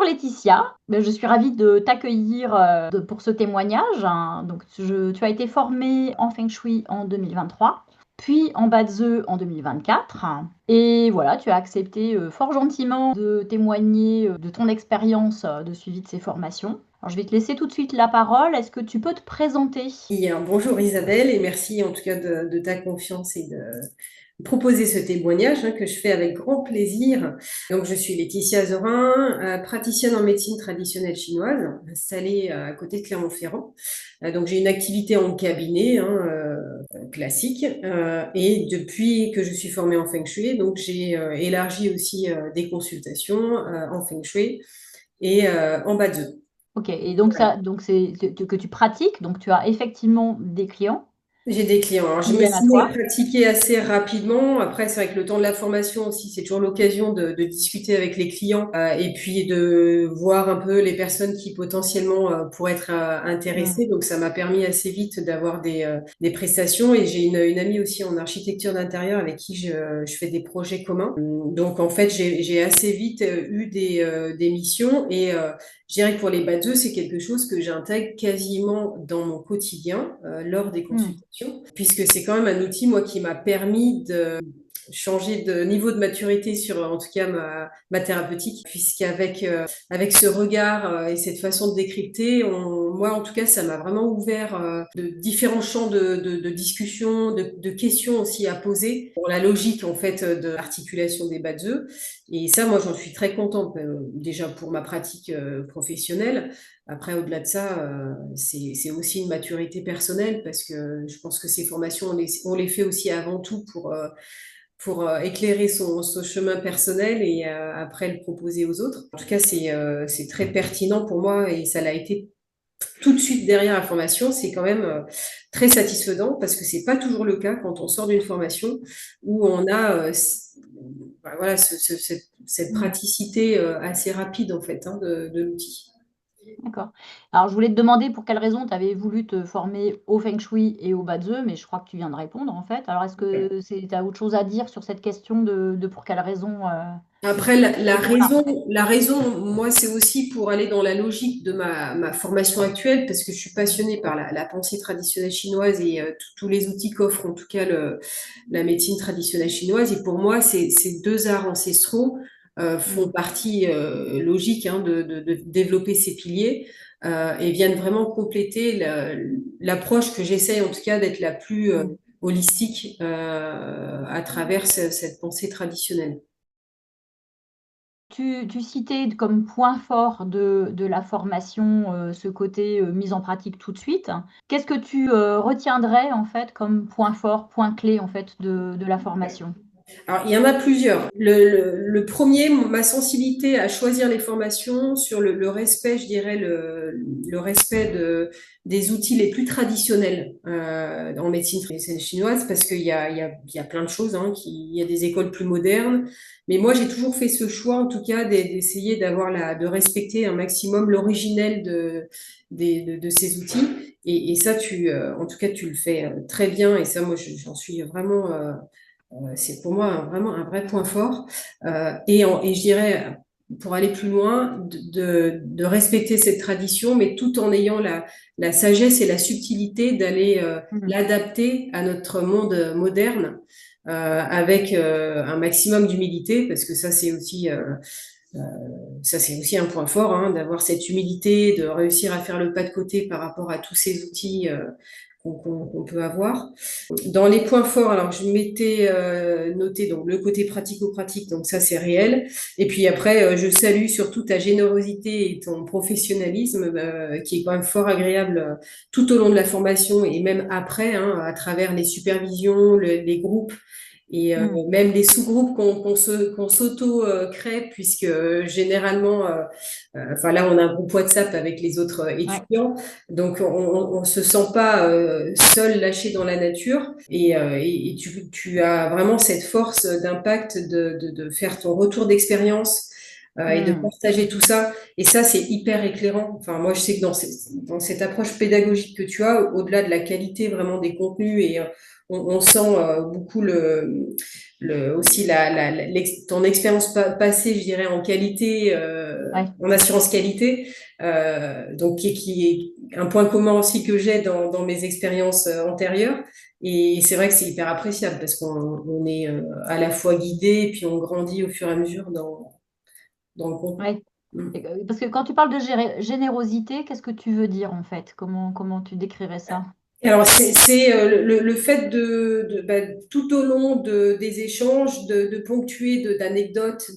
Bonjour Laetitia, je suis ravie de t'accueillir pour ce témoignage, hein. Donc, tu as été formée en Feng Shui en 2023, puis en Bazeu en 2024. Et voilà, tu as accepté fort gentiment de témoigner de ton expérience de suivi de ces formations. Alors, je vais te laisser tout de suite la parole. Est-ce que tu peux te présenter? Bonjour Isabelle et merci en tout cas de ta confiance et de proposer ce témoignage que je fais avec grand plaisir. Donc je suis Laetitia Zorin, praticienne en médecine traditionnelle chinoise, installée à côté de Clermont-Ferrand. Donc j'ai une activité en cabinet classique et depuis que je suis formée en Feng Shui, donc j'ai élargi aussi des consultations en Feng Shui et en Bazhou. Ok, et donc ça, donc c'est que tu pratiques, donc tu as effectivement des clients J'ai des clients. Alors, je qui me viennent à suis mis à toi. pratiquer assez rapidement. Après, c'est vrai que le temps de la formation aussi, c'est toujours l'occasion de discuter avec les clients et puis de voir un peu les personnes qui potentiellement pourraient être Hmm. intéressées. Donc, ça m'a permis assez vite d'avoir des prestations. Et j'ai une amie aussi en architecture d'intérieur avec qui je fais des projets communs. Donc, en fait, j'ai assez vite eu des missions et je dirais que pour les badeux, c'est quelque chose que j'intègre quasiment dans mon quotidien lors des Hmm. consultations, puisque c'est quand même un outil, moi, qui m'a permis de changer de niveau de maturité sur, en tout cas, ma thérapeutique, puisqu'avec avec ce regard et cette façon de décrypter, moi, en tout cas, ça m'a vraiment ouvert de différents champs de discussion, de questions aussi à poser pour la logique, en fait, de l'articulation des badeux. Et ça, moi, j'en suis très contente, déjà pour ma pratique professionnelle. Après, au-delà de ça, c'est aussi une maturité personnelle parce que je pense que ces formations, on les fait aussi avant tout pour éclairer son chemin personnel et après le proposer aux autres. En tout cas, c'est très pertinent pour moi et ça l'a été tout de suite derrière la formation. C'est quand même très satisfaisant parce que c'est pas toujours le cas quand on sort d'une formation où on a voilà, cette Hmm. praticité assez rapide en fait de l'outil. D'accord. Alors, je voulais te demander pour quelle raison tu avais voulu te former au Feng Shui et au Bazeu, mais je crois que tu viens de répondre en fait. Alors, est-ce que tu as autre chose à dire sur cette question de pour quelle raison Après, voilà. la raison, moi, c'est aussi pour aller dans la logique de ma formation actuelle, parce que je suis passionnée par la pensée traditionnelle chinoise et tous les outils qu'offre en tout cas la médecine traditionnelle chinoise. Et pour moi, ces deux arts ancestraux font Hmm. partie logique de développer ces piliers et viennent vraiment compléter l'approche que j'essaye en tout cas d'être la plus Hmm. holistique à travers cette pensée traditionnelle. Tu citais comme point fort de la formation ce côté mise en pratique tout de suite. Qu'est-ce que tu retiendrais en fait comme point fort, point clé en fait de la formation? Alors, il y en a plusieurs. Le premier, ma sensibilité à choisir les formations sur le respect, je dirais, le respect des outils les plus traditionnels en médecine traditionnelle chinoise, parce qu'il y a plein de choses, il y a des écoles plus modernes. Mais moi, j'ai toujours fait ce choix, en tout cas, d'essayer de respecter un maximum l'originel de ces outils. Et ça, en tout cas, tu le fais très bien. Et ça, moi, j'en suis vraiment c'est pour moi vraiment un vrai point fort. Et je dirais, pour aller plus loin, de respecter cette tradition, mais tout en ayant la sagesse et la subtilité d'aller Hmm. l'adapter à notre monde moderne avec un maximum d'humilité, parce que euh, ça c'est aussi un point fort, d'avoir cette humilité, de réussir à faire le pas de côté par rapport à tous ces outils qu'on peut avoir. Dans les points forts, alors je m'étais noté donc le côté pratico-pratique, donc ça c'est réel. Et puis après, je salue surtout ta générosité et ton professionnalisme qui est quand même fort agréable tout au long de la formation et même après, à travers les supervisions, les groupes et Hmm. même les sous-groupes qu'on s'auto-crée, puisque généralement, enfin là, on a un groupe WhatsApp avec les autres Ouais. étudiants, donc on se sent pas seul, lâché dans la nature, et tu as vraiment cette force d'impact de faire ton retour d'expérience et de Mmh. partager tout ça. Et ça, c'est hyper éclairant. Enfin, moi, je sais que dans cette approche pédagogique que tu as, au-delà de la qualité vraiment des contenus, et on sent beaucoup aussi ton expérience passée, je dirais, en qualité, Ouais. en assurance qualité, donc qui est un point commun aussi que j'ai dans mes expériences antérieures. Et c'est vrai que c'est hyper appréciable parce qu'on est à la fois guidé et puis on grandit au fur et à mesure dans le contenu. Ouais. Mm. Parce que quand tu parles de générosité, qu'est-ce que tu veux dire en fait? Comment tu décrirais ça? Alors, c'est le fait bah, tout au long des échanges, de ponctuer d'anecdotes,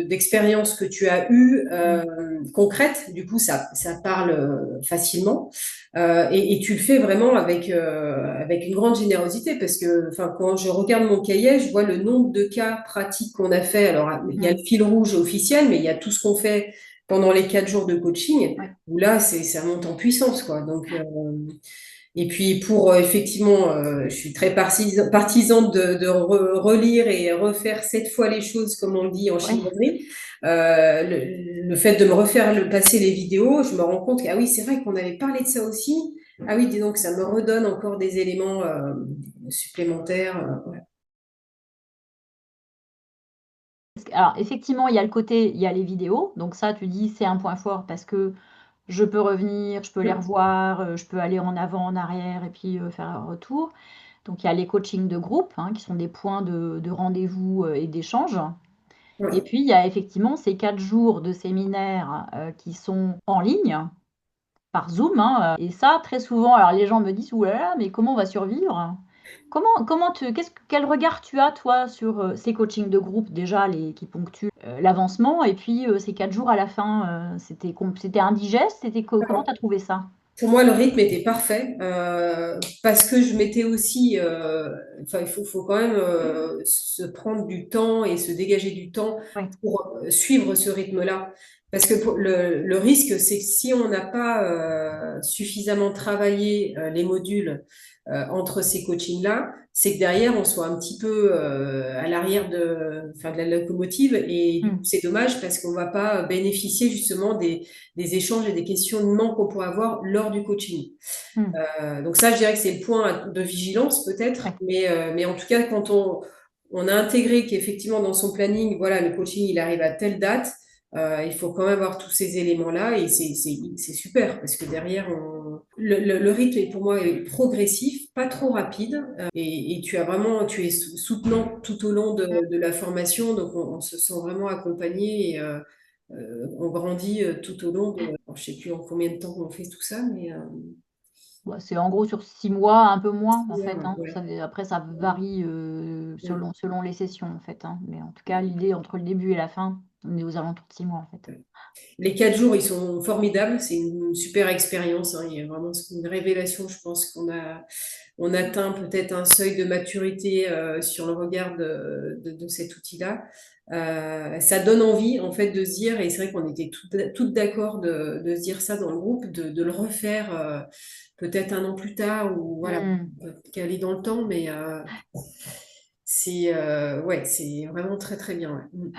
d'expériences que tu as eues Mmh. concrètes. Du coup, ça parle facilement. Et tu le fais vraiment avec une grande générosité parce que enfin, quand je regarde mon cahier, je vois le nombre de cas pratiques qu'on a fait. Alors, il y a Mmh. le fil rouge officiel, mais il y a tout ce qu'on fait pendant les 4 jours de coaching Ouais. où là, ça monte en puissance, quoi. Donc, et puis pour effectivement, je suis très partisane de relire et refaire 7 fois les choses, comme on le dit en Ouais. chinoiserie. Le fait de me refaire passer les vidéos, je me rends compte que ah oui, c'est vrai qu'on avait parlé de ça aussi. Ah oui, dis donc, ça me redonne encore des éléments supplémentaires. Ouais. Alors effectivement, il y a le côté, il y a les vidéos, donc ça tu dis c'est un point fort parce que je peux revenir, je peux les revoir, je peux aller en avant, en arrière et puis, faire un retour. Donc il y a les coachings de groupe, hein, qui sont des points de rendez-vous, et d'échange. Et Ouais. puis il y a effectivement ces 4 jours de séminaire, qui sont en ligne, par Zoom, hein, et ça très souvent alors les gens me disent: «Ouh là là, mais comment on va survivre?» quel regard tu as toi sur, ces coachings de groupe déjà les qui ponctuent, l'avancement et puis, ces 4 jours à la fin, c'était indigeste? Comment tu as trouvé ça? Pour moi, le rythme était parfait parce que je m'étais aussi, enfin, faut quand même se prendre du temps et se dégager du temps Ouais. pour suivre ce rythme-là. Parce que le risque, c'est que si on n'a pas suffisamment travaillé les modules entre ces coachings-là, c'est que derrière, on soit un petit peu à l'arrière enfin, de la locomotive. Et du coup, Mmh. c'est dommage parce qu'on ne va pas bénéficier justement des échanges et des questionnements qu'on pourrait avoir lors du coaching. Mmh. Donc ça, je dirais que c'est le point de vigilance peut-être, Ouais. mais en tout cas, quand on a intégré qu'effectivement dans son planning, voilà, le coaching, il arrive à telle date, il faut quand même avoir tous ces éléments-là et c'est super parce que derrière, le rythme est pour moi est progressif, pas trop rapide et tu es soutenant tout au long Mmh. de la formation, donc on se sent vraiment accompagné et on grandit tout au long je sais plus en combien de temps on fait tout ça, mais Bah, c'est en gros sur 6 mois, un peu moins en fait, ouais, hein. ouais, Après ça varie, ouais. selon les sessions en fait, hein. Mais en tout cas, l'idée entre le début et la fin, on est aux alentours de 6 mois en fait. Les 4 jours, ils sont formidables. C'est une super expérience, hein. Il y a vraiment une révélation. Je pense on atteint peut-être un seuil de maturité sur le regard de cet outil-là. Ça donne envie, en fait, de se dire, et c'est vrai qu'on était toutes d'accord de se dire ça dans le groupe, de le refaire peut-être un an plus tard, ou voilà, Mmh. caler dans le temps, mais ouais, c'est vraiment très, très bien. Ouais. Mm.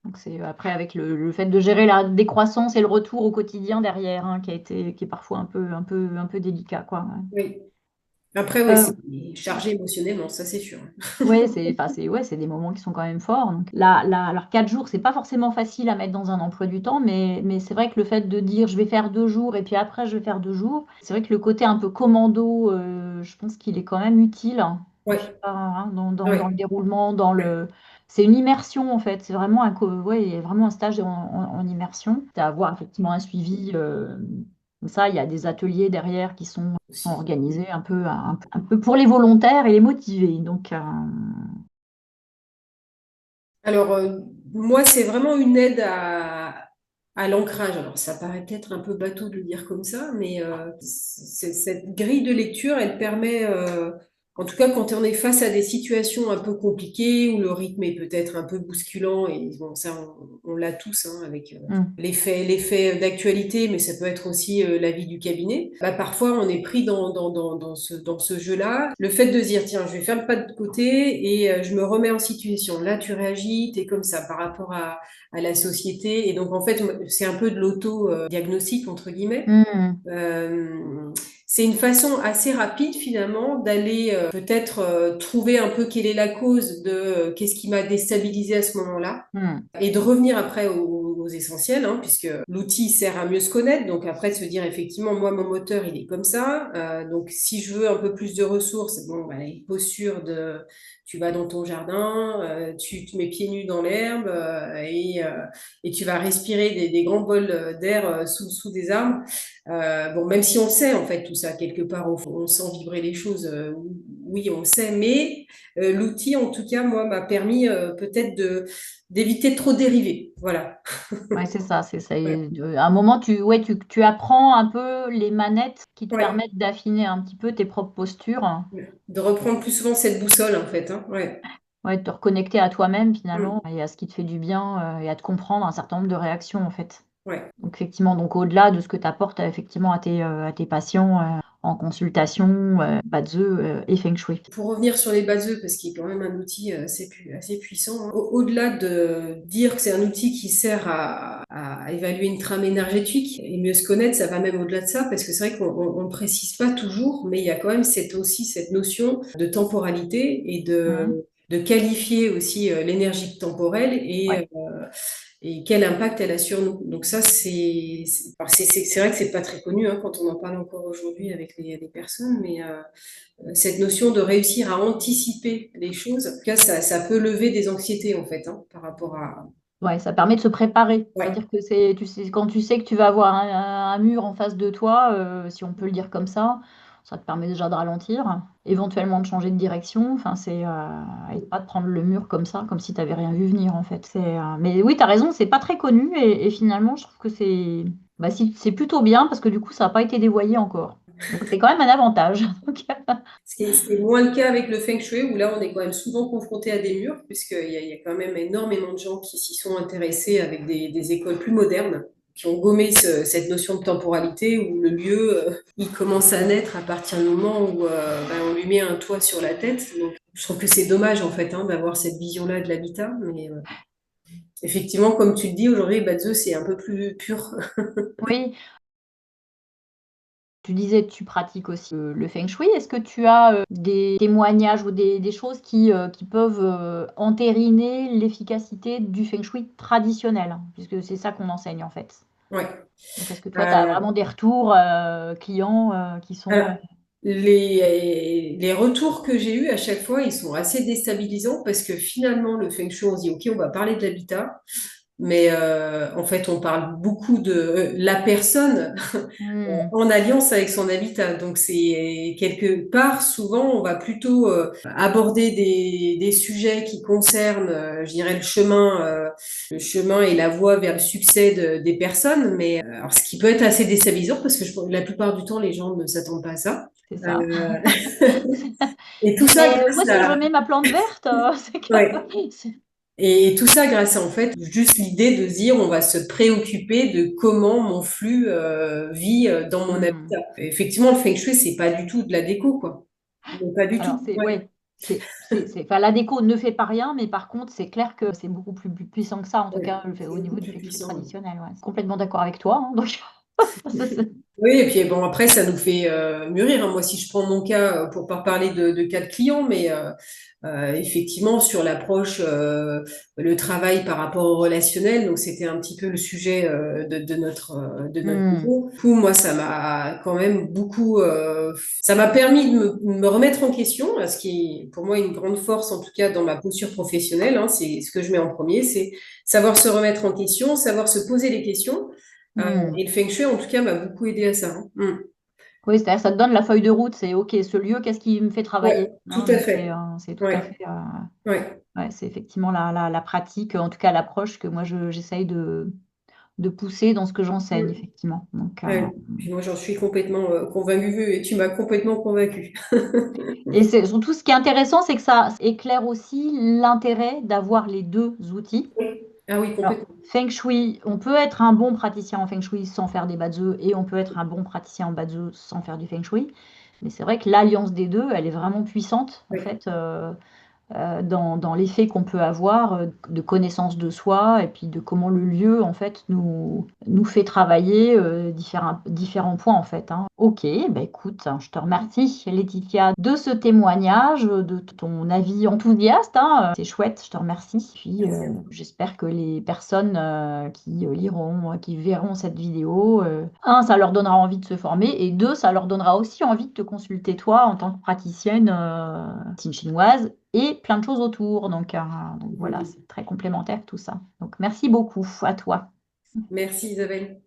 Donc c'est après avec le fait de gérer la décroissance et le retour au quotidien derrière, hein, qui est parfois un peu délicat quoi, ouais. Oui. Après, oui, c'est chargé émotionnellement, ça c'est sûr. Ouais, c'est des moments qui sont quand même forts, donc alors 4 jours, c'est pas forcément facile à mettre dans un emploi du temps, mais c'est vrai que le fait de dire: «Je vais faire 2 jours et puis après je vais faire 2 jours», c'est vrai que le côté un peu commando, je pense qu'il est quand même utile, hein. Enfin, je sais Ouais, pas, hein, dans le ouais. déroulement, Ouais. c'est une immersion en fait, c'est vraiment ouais, il y a vraiment un stage en immersion. Tu as à avoir effectivement un suivi, comme ça, il y a des ateliers derrière qui sont Aussi. organisés un peu pour les volontaires et les motivés, donc Alors, moi, c'est vraiment une aide à l'ancrage. Alors, ça paraît peut-être un peu bateau de le dire comme ça, mais cette grille de lecture, elle permet En tout cas, quand on est face à des situations un peu compliquées, où le rythme est peut-être un peu bousculant, et bon, ça, on l'a tous, hein, avec Mm. l'effet d'actualité, mais ça peut être aussi la vie du cabinet. Bah, parfois, on est pris dans ce jeu-là. Le fait de se dire, tiens, je vais faire le pas de côté et je me remets en situation. Là, tu réagis, tu es comme ça par rapport à la société. Et donc, en fait, c'est un peu de l'auto-diagnostic, entre guillemets. Mm. Euh, c'est une façon assez rapide finalement d'aller peut-être trouver un peu quelle est la cause de qu'est-ce qui m'a déstabilisé à ce moment-là Mm. et de revenir après aux essentiels, hein, puisque l'outil sert à mieux se connaître. Donc après de se dire effectivement moi mon moteur il est comme ça. Donc si je veux un peu plus de ressources, bon bah, les postures de tu vas dans ton jardin, tu te mets pieds nus dans l'herbe et tu vas respirer des grands bols d'air sous des arbres. Bon, même si on sait en fait tout ça, quelque part, on sent vibrer les choses, oui, on le sait, mais l'outil, en tout cas, moi, m'a permis peut-être d'éviter de trop dériver. Voilà. Ouais, c'est ça. Ouais. À un moment, tu apprends un peu les manettes qui te Ouais. permettent d'affiner un petit peu tes propres postures. De reprendre plus souvent cette boussole, en fait. Hein. Ouais. Ouais, de te reconnecter à toi-même Mm. finalement et à ce qui te fait du bien et à te comprendre un certain nombre de réactions en fait. Ouais. Donc effectivement, donc au-delà de ce que tu apportes effectivement à tes patients en consultation, Badze et Feng Shui. Pour revenir sur les baseux, parce qu'il est quand même un outil assez puissant, hein. Au-delà de dire que c'est un outil qui sert à évaluer une trame énergétique et mieux se connaître, ça va même au-delà de ça, parce que c'est vrai qu'on ne le précise pas toujours, mais il y a quand même aussi cette notion de temporalité et Mhm. de qualifier aussi l'énergie temporelle Ouais. et quel impact elle a sur nous. Donc ça, c'est vrai que c'est pas très connu hein, quand on en parle encore aujourd'hui avec les personnes, mais cette notion de réussir à anticiper les choses, en tout cas, ça peut lever des anxiétés en fait hein, par rapport à... Ouais, ça permet de se préparer. Ouais, C'est-à-dire que tu sais, quand tu sais que tu vas avoir un mur en face de toi, si on peut le dire comme ça te permet déjà de ralentir, éventuellement de changer de direction. Enfin, et pas de prendre le mur comme ça, comme si tu n'avais rien vu venir en fait. Mais oui, tu as raison, c'est pas très connu et finalement, je trouve que c'est plutôt bien parce que du coup, ça n'a pas été dévoyé encore. Donc, c'est quand même un avantage. Donc, ce qui est moins le cas avec le Feng Shui, où là, on est quand même souvent confronté à des murs, puisqu'il y a quand même énormément de gens qui s'y sont intéressés avec des écoles plus modernes, qui ont gommé cette notion de temporalité, où le lieu, il commence à naître à partir du moment où on lui met un toit sur la tête. Donc, je trouve que c'est dommage, en fait, hein, d'avoir cette vision-là de l'habitat, mais effectivement, comme tu le dis, aujourd'hui, Bazeux, c'est un peu plus pur. oui, tu disais que tu pratiques aussi le Feng Shui. Est-ce que tu as des témoignages ou des choses qui peuvent entériner l'efficacité du Feng Shui traditionnel, hein, puisque c'est ça qu'on enseigne en fait. Ouais. Donc, est-ce que toi, tu as Euh, vraiment des retours clients qui sont... alors, les retours que j'ai eus à chaque fois, ils sont assez déstabilisants parce que finalement, le Feng Shui, on se dit, OK, on va parler de l'habitat, mais en fait, on parle beaucoup de la personne Hmm, en alliance avec son habitat. Donc, c'est quelque part, souvent, on va plutôt aborder des sujets qui concernent, je dirais, le chemin et la voie vers le succès des personnes. Mais alors, ce qui peut être assez déstabilisant parce que la plupart du temps, les gens ne s'attendent pas à ça. c'est ça. Euh, et tout ça Mais où grâce est-ce que je à, mets ma plante verte? C'est que... ouais. Et tout ça grâce à en fait juste l'idée de se dire on va se préoccuper de comment mon flux vit dans mon Hmm. habitat. Effectivement, le feng shui, c'est pas du tout de la déco, quoi. Mais pas du Alors, tout. Ouais. ouais, enfin, la déco ne fait pas rien, mais par contre, c'est clair que c'est beaucoup plus puissant que ça, en tout Ouais. cas, C'est au beaucoup niveau du plus feng shui puissant. Ouais. traditionnel. Ouais. Complètement d'accord avec toi, hein, donc, Oui, et puis bon, après, ça nous fait mûrir, hein. Moi, si je prends mon cas, pour pas parler de cas de clients, mais effectivement, sur l'approche, le travail par rapport au relationnel, donc c'était un petit peu le sujet de notre Hmm. niveau. Du coup, moi, ça m'a quand même beaucoup, ça m'a permis de me remettre en question, ce qui est pour moi une grande force, en tout cas dans ma posture professionnelle, hein, c'est ce que je mets en premier, c'est savoir se remettre en question, savoir se poser les questions. Et Hmm. le feng shui, en tout cas, m'a beaucoup aidé à ça. Hein. Mm. Oui, c'est-à-dire ça te donne la feuille de route, c'est OK, ce lieu, qu'est-ce qui me fait travailler? Ouais, tout Hein, à donc, fait. c'est tout à Ouais, fait. ouais, Ouais, c'est effectivement la pratique, en tout cas l'approche que moi j'essaye de pousser dans ce que j'enseigne, effectivement. Donc, Ouais. Puis moi, j'en suis complètement convaincue et tu m'as complètement convaincue. et c'est surtout ce qui est intéressant, c'est que ça éclaire aussi l'intérêt d'avoir les deux outils. Ah oui, Alors, complètement. Feng Shui, on peut être un bon praticien en Feng Shui sans faire des Bazhou et on peut être un bon praticien en Bazhou sans faire du Feng Shui. Mais c'est vrai que l'alliance des deux, elle est vraiment puissante, en Oui, fait. Dans l'effet qu'on peut avoir de connaissance de soi et puis de comment le lieu en fait nous fait travailler différents points en fait, hein. Ok, bah écoute, je te remercie Laetitia de ce témoignage, de ton avis enthousiaste, hein. C'est chouette, je te remercie. Puis merci à toi. j'espère que les personnes qui liront, qui verront cette vidéo, un, ça leur donnera envie de se former et deux, ça leur donnera aussi envie de te consulter toi en tant que praticienne chinoise et plein de choses autour. Donc voilà, c'est très complémentaire tout ça. Donc merci beaucoup à toi. Merci Isabelle.